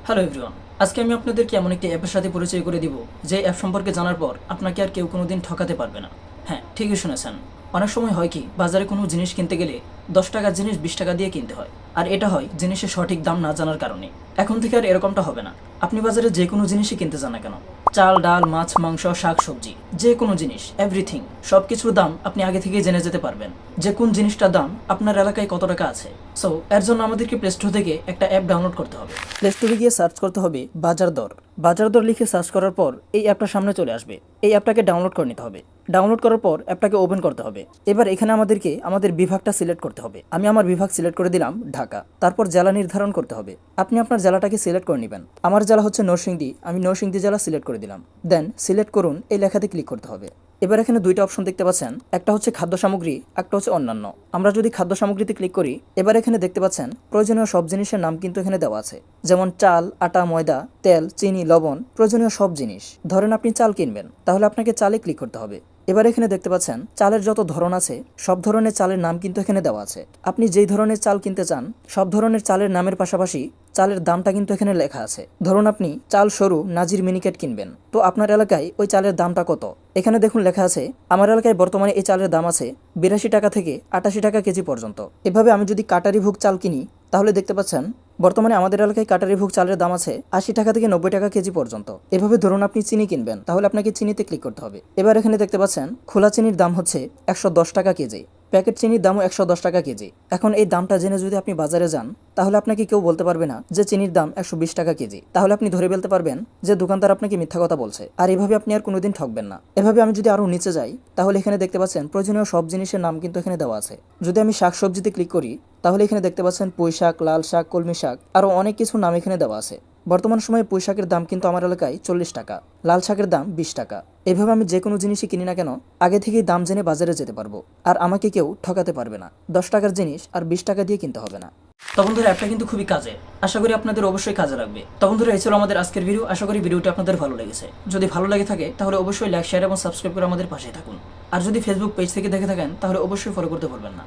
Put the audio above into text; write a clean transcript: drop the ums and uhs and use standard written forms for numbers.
Hello everyone, আজকে আমি আপনাদেরকে এমন একটি অ্যাপের সাথে পরিচয় করে দিব যে অ্যাপ সম্পর্কে জানার পর আপনাকে আর কেউ কোনোদিন ঠকাতে পারবে না। হ্যাঁ, ঠিকই শুনেছেন। অনেক সময় হয় কি, বাজারে কোনো জিনিস কিনতে গেলে 10 টাকার জিনিস 20 টাকা দিয়ে কিনতে হয়। আর এটা হয় জিনিসের সঠিক দাম না জানার কারণে। এখন থেকে আর এরকমটা হবে না। আপনি বাজারে যে কোনো জিনিসই কিনতে যান না কেন, চাল ডাল মাছ মাংস শাক সবজি যে কোনো জিনিস এভরিথিং, সব কিছুর দাম আপনি আগে থেকেই জেনে যেতে পারবেন যে কোন জিনিসটার দাম আপনার এলাকায় কত টাকা আছে। সো এর জন্য আমাদেরকে প্লে স্টোর থেকে একটা অ্যাপ ডাউনলোড করতে হবে। প্লে স্টোরে গিয়ে সার্চ করতে হবে বাজার দর। বাজার দর লিখে সার্চ করার পর এই অ্যাপটা সামনে চলে আসবে। এই অ্যাপটাকে ডাউনলোড করে নিতে হবে। ডাউনলোড করার পর অ্যাপটাকে ওপেন করতে হবে। এবার এখানে আমাদেরকে আমাদের বিভাগটা সিলেক্ট করতে হবে। আমি আমার বিভাগ সিলেক্ট করে দিলাম ঢাকা। তারপর জেলা নির্ধারণ করতে হবে। আপনি আপনার জেলাটাকে সিলেক্ট করে নেবেন। আমার জেলা হচ্ছে নরসিংদী, আমি নরসিংদী জেলা সিলেক্ট করে দিলাম। দেন সিলেক্ট করুন এই লেখাতে ক্লিক করতে হবে। এবার এখানে দুইটা অপশন দেখতে পাচ্ছেন, একটা হচ্ছে খাদ্য সামগ্রী, একটা হচ্ছে অন্যান্য। আমরা যদি খাদ্য সামগ্রীতে ক্লিক করি, এবার এখানে দেখতে পাচ্ছেন প্রয়োজনীয় সব জিনিসের নাম কিন্তু এখানে দেওয়া আছে, যেমন চাল, আটা, ময়দা, তেল, চিনি, লবণ, প্রয়োজনীয় সব জিনিস। ধরেন আপনি চাল কিনবেন, তাহলে আপনাকে চালে ক্লিক করতে হবে। এবার এখানে দেখতে পাচ্ছেন চালের যত ধরন আছে সব ধরনের চালের নাম কিন্তু এখানে দেওয়া আছে। আপনি যেই ধরনের চাল কিনতে চান সব ধরনের চালের নামের পাশাপাশি চালের দামটা কিন্তু এখানে লেখা আছে। ধরুন আপনি চাল সরু নাজির মিনিকেট কিনবেন, তো আপনার এলাকায় ওই চালের দামটা কত এখানে দেখুন লেখা আছে। আমার এলাকায় বর্তমানে এই চালের দাম আছে 82 টাকা থেকে 88 টাকা কেজি পর্যন্ত। এভাবে আমি যদি কাটারিভোগ চাল কিনি, তাহলে দেখতে পাচ্ছেন বর্তমানে আমাদের এলাকায় কাটারিভোগ চালের দাম আছে 80 টাকা থেকে 90 টাকা কেজি পর্যন্ত। এভাবে ধরুন আপনি চিনি কিনবেন, তাহলে আপনাকে চিনিতে ক্লিক করতে হবে। এবার এখানে দেখতে পাচ্ছেন খোলা চিনির দাম হচ্ছে 110 টাকা কেজি, প্যাকেট চিনির দামও 110 টাকা কেজি। এখন এই দামটা জেনে যদি আপনি বাজারে যান, তাহলে আপনাকে কেউ বলতে পারবে না যে চিনির দাম 120 টাকা কেজি। তাহলে আপনি ধরে ফেলতে পারবেন যে দোকানদার আপনাকে মিথ্যা কথা বলছে। আর এভাবে আপনি আর কোনোদিন ঠকবেন না। এভাবে আমি যদি আরো নিচে যাই, তাহলে এখানে দেখতে পাচ্ছেন প্রয়োজনীয় সব জিনিসের নাম কিন্তু এখানে দেওয়া আছে। যদি আমি শাক সবজিতে ক্লিক করি, তাহলে এখানে দেখতে পাচ্ছেন পুঁই শাক, লাল শাক, কলমি শাক, আরো অনেক কিছু নাম এখানে দেওয়া আছে। বর্তমান সময়ে পুঁই শাকের দাম কিন্তু আমার এলাকায় 40 টাকা, লাল শাকের দাম 20 টাকা। এভাবে আমি যে কোনো জিনিসই কিনি না কেন আগে থেকেই দাম জেনে বাজারে যেতে পারবো। আর আমাকে কেউ ঠকাতে পারবে না। 10 টাকার জিনিস আর 20 টাকা দিয়ে কিনতে হবে না। তখন ধরে অ্যাপটা কিন্তু খুবই কাজে, আশা করি আপনাদের অবশ্যই কাজে লাগবে। তখন ধরে এই ছিল আমাদের আজকের ভিডিও। আশা করি ভিডিওটি আপনাদের ভালো লেগেছে। যদি ভালো লেগে থাকে তাহলে অবশ্যই লাইক, শেয়ার এবং সাবস্ক্রাইব করে আমাদের পাশে থাকুন। আর যদি ফেসবুক পেজ থেকে দেখে থাকেন তাহলে অবশ্যই ফলো করতে ভুলবেন না।